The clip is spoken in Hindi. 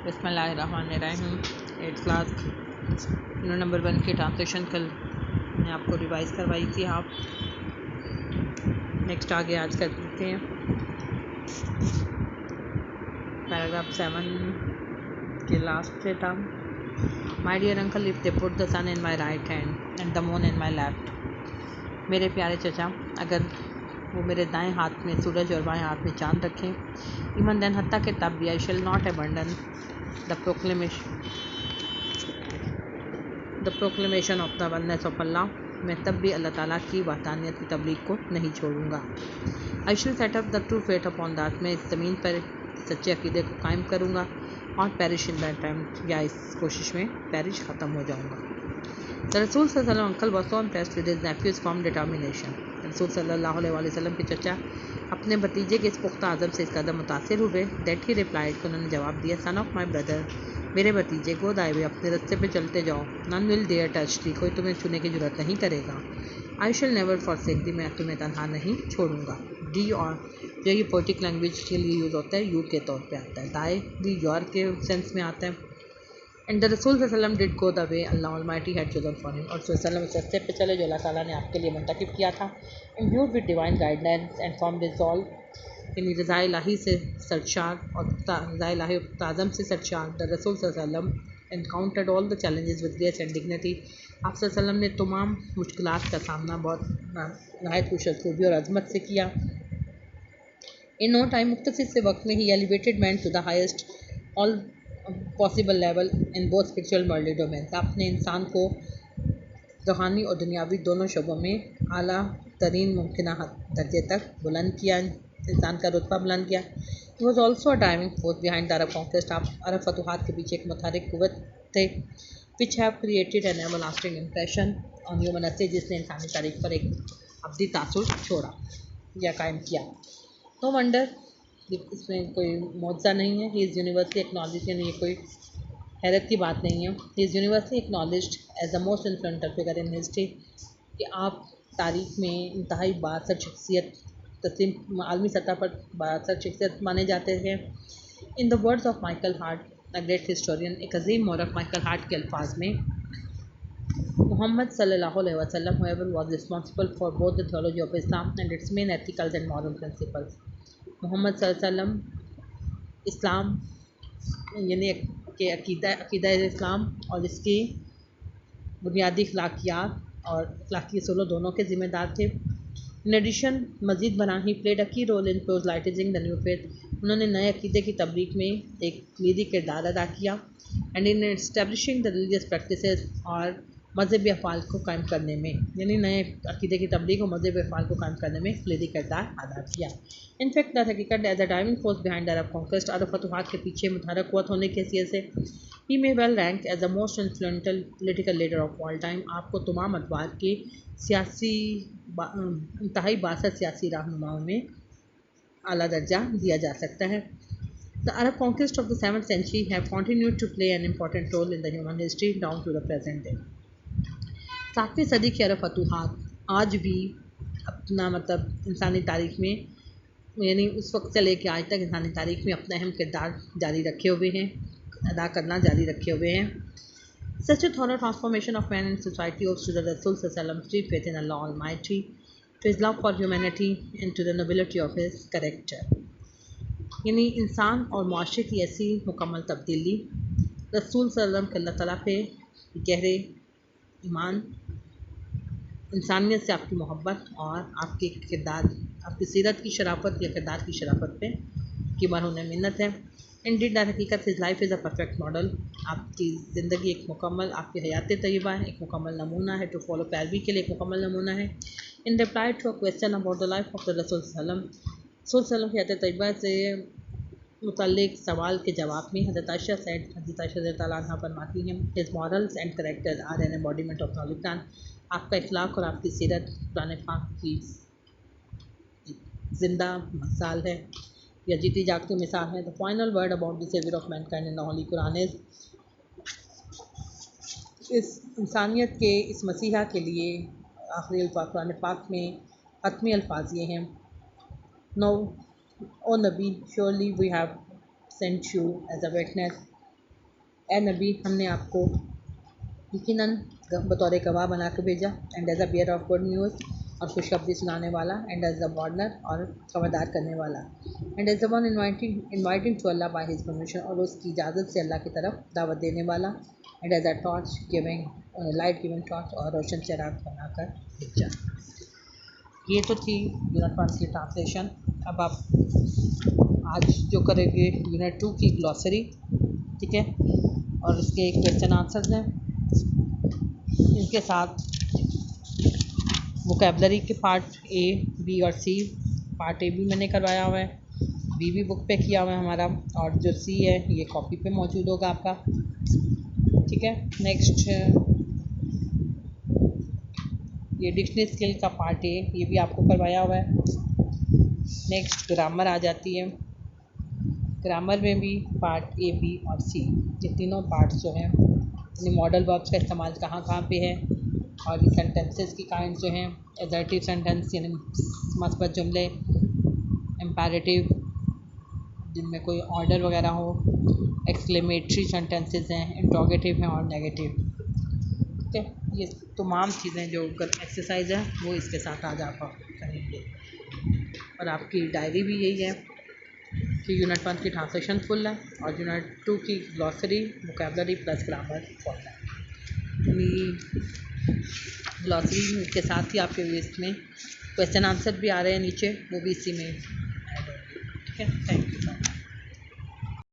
बिस्मिल्लाहिर्रहमानिर्रहीम। 8th क्लास नंबर 1 की ट्रांसलेशन कल मैं आपको रिवाइज करवाई थी। आप नेक्स्ट आगे आज कर देते हैं। पैराग्राफ 7 के लास्ट से था। My dear uncle, if they put the sun in my right hand and the moon in my left. मेरे प्यारे चचा, अगर वो मेरे दाएं हाथ में सूरज और बाएं हाथ में चांद रखें, इवन देन हत्ता के तब भी I shall not abandon the proclamation of the oneness of Allah. मैं तब भी अल्लाह ताला की वहदानियत की तबलीग को नहीं छोड़ूंगा। I shall set up the true faith upon that. मैं इस ज़मीन पर सच्चे अकीदे को कायम करूँगा और पेरिश इन दैट टाइम, या इस कोशिश में पेरिश ख़त्म हो जाऊँगा। द रसूल सल्लल्लाहु अलैहि वसल्लम uncle was so impressed with his nephews firm determination. रसूल सल्लल्लाहु अलैहि वसल्लम के चचा अपने भतीजे के इस पुख्ता आज़म से इस कदर मुतासिर हुए दैट ही रिप्लाइड को उन्होंने जवाब दिया, सन ऑफ माई ब्रदर, मेरे भतीजे को दाए हुए अपने रास्ते पे चलते जाओ। नन विल डेयर टच दी, कोई तुम्हें छूने की जरूरत नहीं करेगा। आई शेल नेवर फॉरसेक दी, मैं तुम्हें तनहा नहीं छोड़ूंगा। डी और जो ये पोइटिक लैंग्वेज के लिए यूज़ होता है, यू के तौर पे आता है। दाए दी योर के सेंस में आता है। एंड द रसूल वसल्लम did go the way Allah almighty had chosen for him. और वसल्लम उस रास्ते पे चले जो अल्लाह ताला ने आपके लिए मुंतखब किया था। Imbued with divine guidelines and form resolve, यानी रज़ा इलाही से सरशार और रज़ा इलाही ताज़म से सरशार। द रसूल वसल्लम encountered all the challenges with grace and dignity. आप वसल्लम ने तमाम मुश्किलात का सामना बहुत नहायत कुशल खूबी और अजमत से किया। इन नो टाइम, मुख्तसर से वक्त में ही elevated man to the highest all possible level in both spiritual worldly domains. आपने इंसान को रूहानी और दुनियावी दोनों शोबों में आला तरीन मुमकिन दर्जे तक बुलंद किया, इंसान का रुतबा बुलंद किया। He was also a driving force behind the Arab conquest. आप अरब फतूहात के पीछे एक मुतहरिक कुव्वत थे। Which have created an everlasting impression on human history, जिसने इंसानी तारीख पर एक अब्दी तासुर छोड़ा या कायम किया। नो वंडर, इसमें कोई मौजज़ा नहीं है। ही इज़ यूनिवर्सली एक्नॉलेज, यानी ये कोई हैरत की बात नहीं है। He is universally acknowledged as the most influential figure in history, कि आप तारीख में इंतहाई बासर शख्सियत तस्लीम आलमी सतह पर बासर शख्सियत माने जाते हैं। In the words of Michael Hart, a great historian, एक अजीम मौरख माइकल हार्ट के अल्फाज में, Muhammad sallallahu alaihi wasallam, whoever was responsible for both the theology of Islam and its main ethical and moral principles. Mohammad सल्लल्लाहु अलैहि वसल्लम इस्लाम यानी के अकीदा इस्लाम और इसकी बुनियादी अखलाकियात और अखलाकी असूलों दोनों के ज़िम्मेदार थे। इन एडिशन मज़ीद बना ही played a key role in proselytising the new faith. उन्होंने नए अकीदे की तबलीग में एक कलीदी किरदार अदा किया। And in establishing the religious practices, और मजहबी अफ़ाल को कायम करने में, यानी नए अकीदे की तबलीग और मजहबी अफ़ाल को कायम करने में कलीदी किरदार अदा किया। इनफैक्ट द हकीकत as a driving force behind Arab conquest, अरब फतूहात के पीछे मुतहरक कुव्वत होने की हैसियत से, he may well rank as the most influential political leader of all time. आपको तमाम अदवार के सियासी इंतहाई बासर सियासी रहनुमाओं में आला दर्जा दिया जा सकता है। The Arab conquest of the 7th century have continued to play an important role in the human history down to the present day. 7वीं सदी के अरब फतूहात आज भी अपना इंसानी तारीख में, यानी उस वक्त से लेकर आज तक इंसानी तारीख में अपना अहम किरदार जारी रखे हुए हैं, अदा करना जारी रखे हुए हैं। Such a thorough transformation of man in society owes to the Rasul Sallam's deep faith in Allah Almighty, to his love for humanity and to the nobility of his character. यानी इंसान और मुआशरे की ऐसी मुकम्मल तब्दीली रसूल सल्लम के अल्लाह ताला पे गहरे ईमान, इंसानियत से आपकी मोहब्बत और आपके किरदार, आपकी सीरत की शराफत या किरदार की शराफत पे की मरहून मिन्नत है। इंडीड द हकीकत his life is a perfect model. आपकी ज़िंदगी एक मुकम्मल, आपकी हयात तय्यबा है, एक मुकम्मल नमूना है, टू फॉलो पैरवी के लिए एक मुकम्मल नमूना है। In reply to a question about the life of the रसूल सल्लम की हयात तय्यबा से मुतल्लिक़ सवाल के जवाब में हज़रत आयशा रज़ियल्लाहु तआला अन्हा फरमाती हैं, his morals and character are an embodiment of knowledge. आपका इखलाक और आपकी सीरत कुरान पाक की जिंदा मिसाल है या जीती जागती मिसाल है। The final word about the saviour of mankind in the holy Quran is, इस इंसानियत के इस मसीहा के लिए आखिरी अल्फाज कुरान पाक में हतमी अल्फाज ये हैं, नो ओ नबी, surely we have sent you as a witness ए नबी, हमने आपको यकीनन बतौर गवाह बना के भेजा, and as a bearer of good news, और खुशखबरी सुनाने वाला, एंड एज अ वार्नर, और खबरदार करने वाला, and as the one inviting to Allah by his permission, और उसकी इजाज़त से अल्लाह की तरफ दावत देने वाला, and as a torch giving light giving torch, और रोशन चिराग बनाकर भेजा। ये तो थी यूनिट 1 की ट्रांसलेशन। अब आप आज जो करेंगे यूनिट 2 की ग्लॉसरी, ठीक है, और इसके क्वेश्चन आंसर्स हैं, इनके साथ वोकेबलरी के पार्ट ए, बी और सी। पार्ट ए भी मैंने करवाया हुआ है, बी भी बुक पे किया हुआ है हमारा, और जो सी है ये कॉपी पे मौजूद होगा आपका, ठीक है। नेक्स्ट ये डिक्शनरी स्किल का पार्ट ए, ये भी आपको करवाया हुआ है। नेक्स्ट ग्रामर आ जाती है, ग्रामर में भी पार्ट ए, बी और सी, ये तीनों पार्ट्स जो हैं, यानी मॉडल वर्ब्स का इस्तेमाल कहाँ कहाँ पे है, और ये सेंटेंसेस की काइंड जो हैं, एजर्टिव सेंटेंस यानी मस्बत जुमले, इम्पेरेटिव जिनमें कोई ऑर्डर वगैरह हो, एक्सक्लेमेटरी सेंटेंसेस हैं, इंट्रोगेटिव हैं, और नेगेटिव, ठीक है। ये तमाम चीज़ें जो एक्सरसाइज है वो इसके साथ आज आप करेंगे, और आपकी डायरी भी यही है कि यूनिट 1 की ट्रांसलेशन फुल है, और यूनिट 2 की glossary, vocabulary plus grammar full है। ग्लॉसरी के साथ ही आपके वेस्ट में क्वेश्चन आंसर भी आ रहे हैं नीचे, वो भी इसी में ऐड होंगे, ठीक है। Thank you.